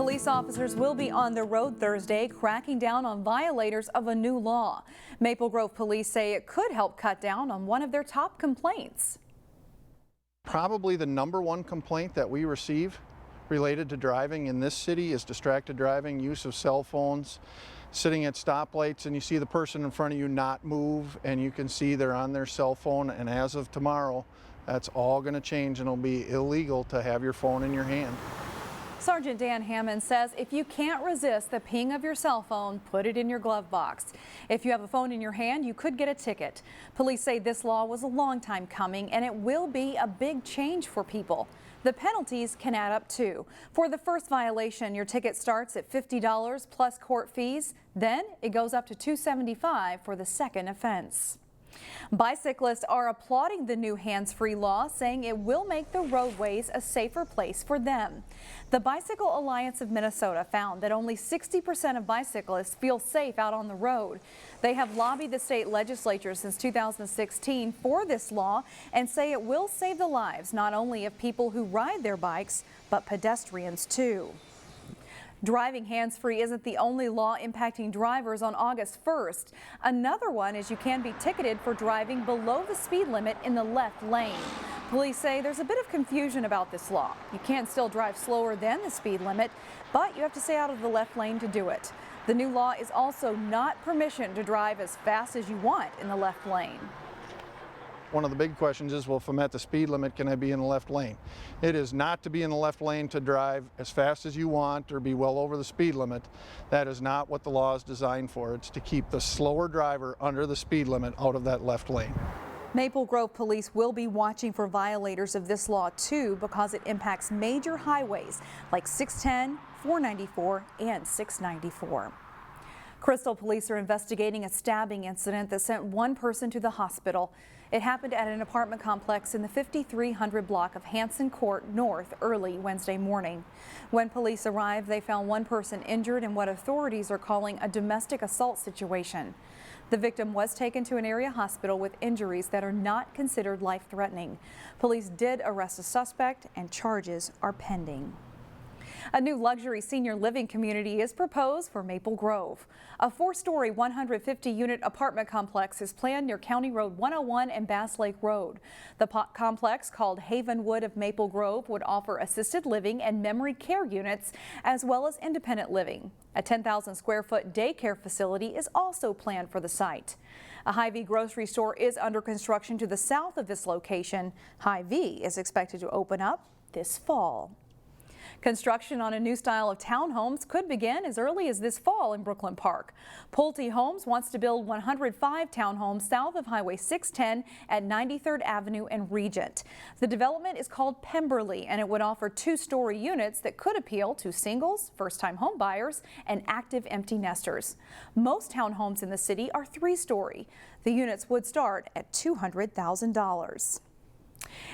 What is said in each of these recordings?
Police officers will be on the road Thursday cracking down on violators of a new law. Maple Grove police say it could help cut down on one of their top complaints. Probably the #1 complaint that we receive related to driving in this city is distracted driving, use of cell phones, sitting at stoplights and you see the person in front of you not move and you can see they're on their cell phone, and as of tomorrow that's all going to change and it'll be illegal to have your phone in your hand. Sergeant Dan Hammond says if you can't resist the ping of your cell phone, put it in your glove box. If you have a phone in your hand, you could get a ticket. Police say this law was a long time coming and it will be a big change for people. The penalties can add up too. For the first violation, your ticket starts at $50 plus court fees. Then it goes up to $275 for the second offense. Bicyclists are applauding the new hands-free law, saying it will make the roadways a safer place for them. The Bicycle Alliance of Minnesota found that only 60% of bicyclists feel safe out on the road. They have lobbied the state legislature since 2016 for this law and say it will save the lives not only of people who ride their bikes, but pedestrians too. Driving hands-free isn't the only law impacting drivers on August 1st. Another one is you can be ticketed for driving below the speed limit in the left lane. Police say there's a bit of confusion about this law. You can still drive slower than the speed limit, but you have to stay out of the left lane to do it. The new law is also not permission to drive as fast as you want in the left lane. One of the big questions is, well, if I'm at the speed limit, can I be in the left lane? It is not to be in the left lane to drive as fast as you want or be well over the speed limit. That is not what the law is designed for. It's to keep the slower driver under the speed limit out of that left lane. Maple Grove police will be watching for violators of this law too, because it impacts major highways like 610, 494, and 694. Crystal police are investigating a stabbing incident that sent one person to the hospital. It happened at an apartment complex in the 5300 block of Hanson Court North early Wednesday morning. When police arrived, they found one person injured in what authorities are calling a domestic assault situation. The victim was taken to an area hospital with injuries that are not considered life-threatening. Police did arrest a suspect and charges are pending. A new luxury senior living community is proposed for Maple Grove. A 4-story 150-unit apartment complex is planned near County Road 101 and Bass Lake Road. The complex, called Havenwood of Maple Grove, would offer assisted living and memory care units as well as independent living. A 10,000 square foot daycare facility is also planned for the site. A Hy-Vee grocery store is under construction to the south of this location. Hy-Vee is expected to open up this fall. Construction on a new style of townhomes could begin as early as this fall in Brooklyn Park. Pulte Homes wants to build 105 townhomes south of Highway 610 at 93rd Avenue and Regent. The development is called Pemberly, and it would offer 2-story units that could appeal to singles, first-time home buyers, and active empty nesters. Most townhomes in the city are 3-story. The units would start at $200,000.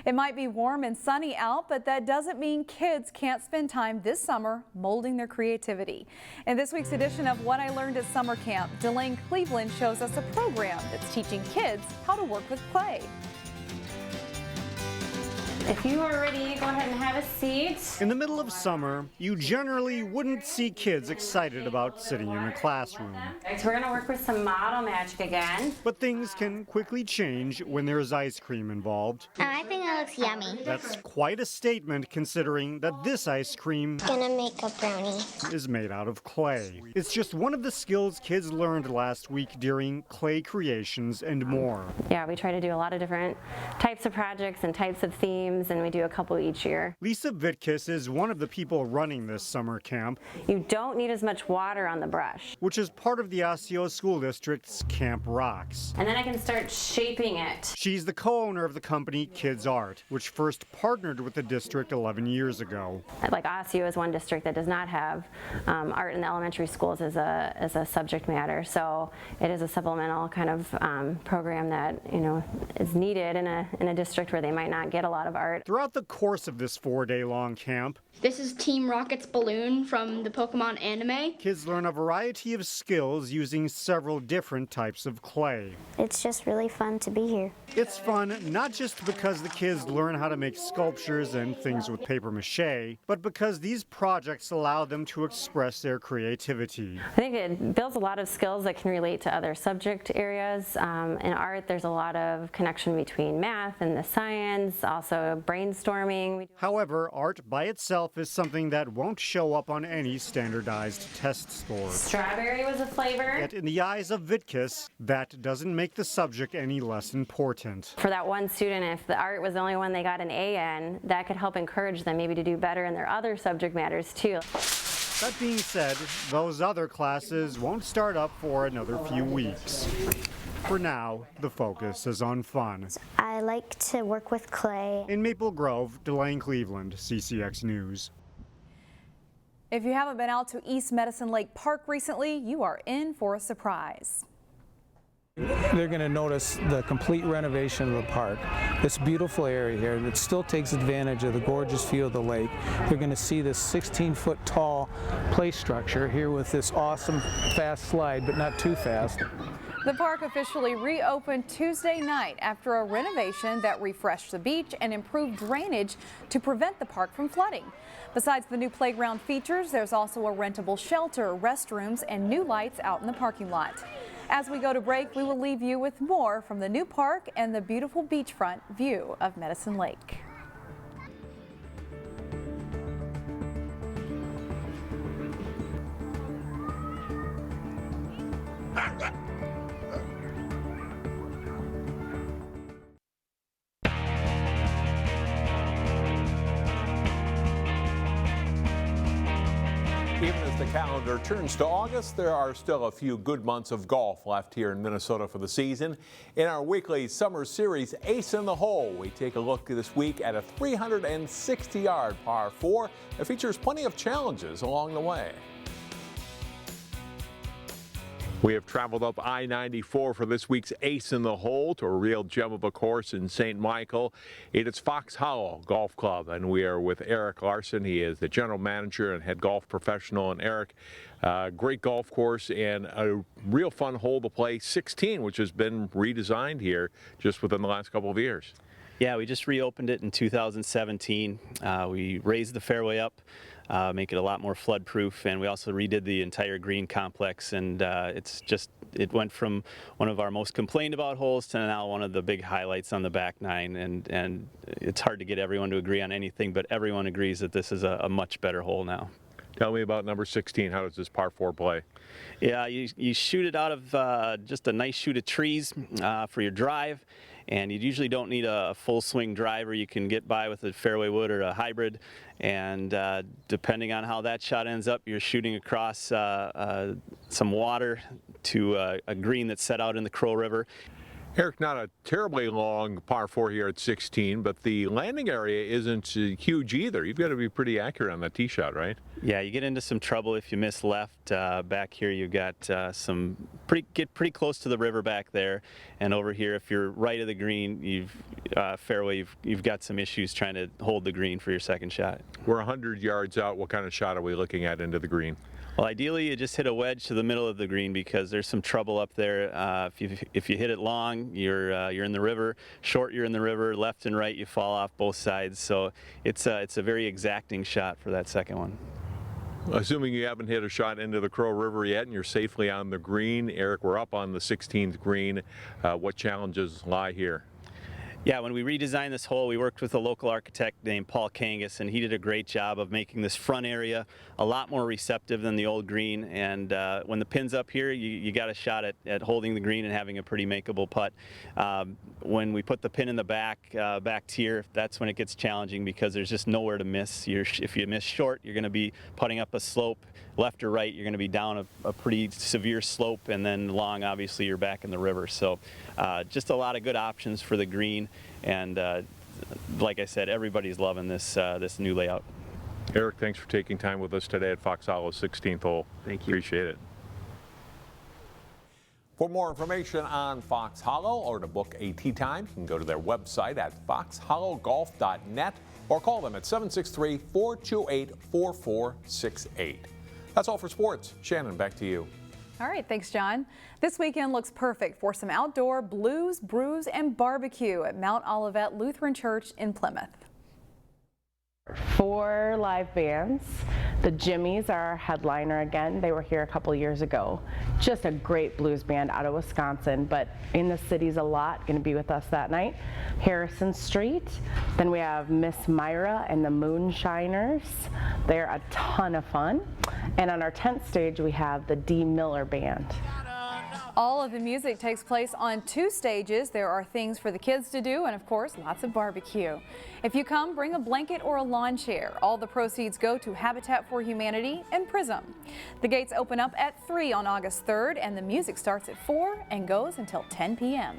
It might be warm and sunny out, but that doesn't mean kids can't spend time this summer molding their creativity. In this week's edition of What I Learned at Summer Camp, Delane Cleveland shows us a program that's teaching kids how to work with clay. If you are ready, go ahead and have a seat. In the middle of summer, you generally wouldn't see kids excited about sitting in a classroom. So we're going to work with some model magic again. But things can quickly change when there's ice cream involved. I think it looks yummy. That's quite a statement considering that this ice cream Gonna make a brownie. is made out of clay. It's just one of the skills kids learned last week during clay creations and more. Yeah, we try to do a lot of different types of projects and types of themes, and we do a couple each year. Lisa Vitkus is one of the people running this summer camp. You don't need as much water on the brush. Which is part of the Osseo School District's Camp Rocks. And then I can start shaping it. She's the co-owner of the company Kids Art, which first partnered with the district 11 years ago. Like Osseo is one district that does not have art in the elementary schools as a subject matter, so it is a supplemental kind of program that is needed in a district where they might not get a lot of art. Throughout the course of this 4-day-long camp, This is Team Rocket's balloon from the Pokemon anime. Kids learn a variety of skills using several different types of clay. It's just really fun to be here. It's fun not just because the kids learn how to make sculptures and things with paper mache, but because these projects allow them to express their creativity. I think it builds a lot of skills that can relate to other subject areas. In art, there's a lot of connection between math and the science, also brainstorming. However, art by itself is something that won't show up on any standardized test score. Strawberry was a flavor. Yet in the eyes of Vitkus, that doesn't make the subject any less important. For that one student, if the art was the only one they got an A in, that could help encourage them maybe to do better in their other subject matters too. That being said, those other classes won't start up for another few weeks. For now, the focus is on fun. I like to work with clay. In Maple Grove, Delane Cleveland, CCX News. If you haven't been out to East Medicine Lake Park recently, you are in for a surprise. They're going to notice the complete renovation of the park. This beautiful area here that still takes advantage of the gorgeous view of the lake. They're going to see this 16-foot tall play structure here with this awesome fast slide, but not too fast. The park officially reopened Tuesday night after a renovation that refreshed the beach and improved drainage to prevent the park from flooding. Besides the new playground features, there's also a rentable shelter, restrooms, and new lights out in the parking lot. As we go to break, we will leave you with more from the new park and the beautiful beachfront view of Medicine Lake. Even as the calendar turns to August, there are still a few good months of golf left here in Minnesota for the season. In our weekly summer series, Ace in the Hole, we take a look this week at a 360-yard par 4 that features plenty of challenges along the way. We have traveled up I-94 for this week's Ace in the Hole to a real gem of a course in St. Michael. It is Fox Hollow Golf Club, and we are with Eric Larson. He is the general manager and head golf professional. And Eric, great golf course and a real fun hole to play, 16, which has been redesigned here just within the last couple of years. Yeah, we just reopened it in 2017. We raised the fairway up, make it a lot more flood proof, and we also redid the entire green complex, and it went from one of our most complained about holes to now one of the big highlights on the back nine, and it's hard to get everyone to agree on anything, but everyone agrees that this is a much better hole now. Tell me about number 16. How does this par 4 play? Yeah, you shoot it out of just a nice shoot of trees for your drive. And you usually don't need a full swing driver. You can get by with a fairway wood or a hybrid, and depending on how that shot ends up, you're shooting across some water to a green that's set out in the Crow River. Eric, not a terribly long par 4 here at 16, but the landing area isn't huge either. You've got to be pretty accurate on that tee shot, right? Yeah, you get into some trouble if you miss left. Back here you've got get pretty close to the river back there, and over here if you're right of the green, fairway, you've got some issues trying to hold the green for your second shot. We're 100 yards out. What kind of shot are we looking at into the green? Well, ideally, you just hit a wedge to the middle of the green because there's some trouble up there. If you hit it long, you're in the river. Short, you're in the river. Left and right, you fall off both sides. So it's a very exacting shot for that second one. Assuming you haven't hit a shot into the Crow River yet and you're safely on the green, Eric, we're up on the 16th green. What challenges lie here? Yeah, when we redesigned this hole, we worked with a local architect named Paul Kangas, and he did a great job of making this front area a lot more receptive than the old green. And when the pin's up here, you got a shot at holding the green and having a pretty makeable putt. When we put the pin in the back tier, that's when it gets challenging because there's just nowhere to miss. If you miss short, you're going to be putting up a slope. Left or right, you're going to be down a pretty severe slope, and then long, obviously, you're back in the river. So just a lot of good options for the green, and like I said, everybody's loving this new layout. Eric, thanks for taking time with us today at Fox Hollow's 16th hole. Thank you. Appreciate it. For more information on Fox Hollow or to book a tee time, you can go to their website at foxhollowgolf.net or call them at 763-428-4468. That's all for sports. Shannon, back to you. All right, thanks, John. This weekend looks perfect for some outdoor blues, brews, and barbecue at Mount Olivet Lutheran Church in Plymouth. 4 live bands. The Jimmies are our headliner again. They were here a couple years ago. Just a great blues band out of Wisconsin, but in the cities a lot, going to be with us that night. Harrison Street. Then we have Miss Myra and the Moonshiners. They're a ton of fun. And on our 10th stage, we have the D. Miller Band. All of the music takes place on 2 stages. There are things for the kids to do and, of course, lots of barbecue. If you come, bring a blanket or a lawn chair. All the proceeds go to Habitat for Humanity and Prism. The gates open up at 3 on August 3rd, and the music starts at 4 and goes until 10 p.m.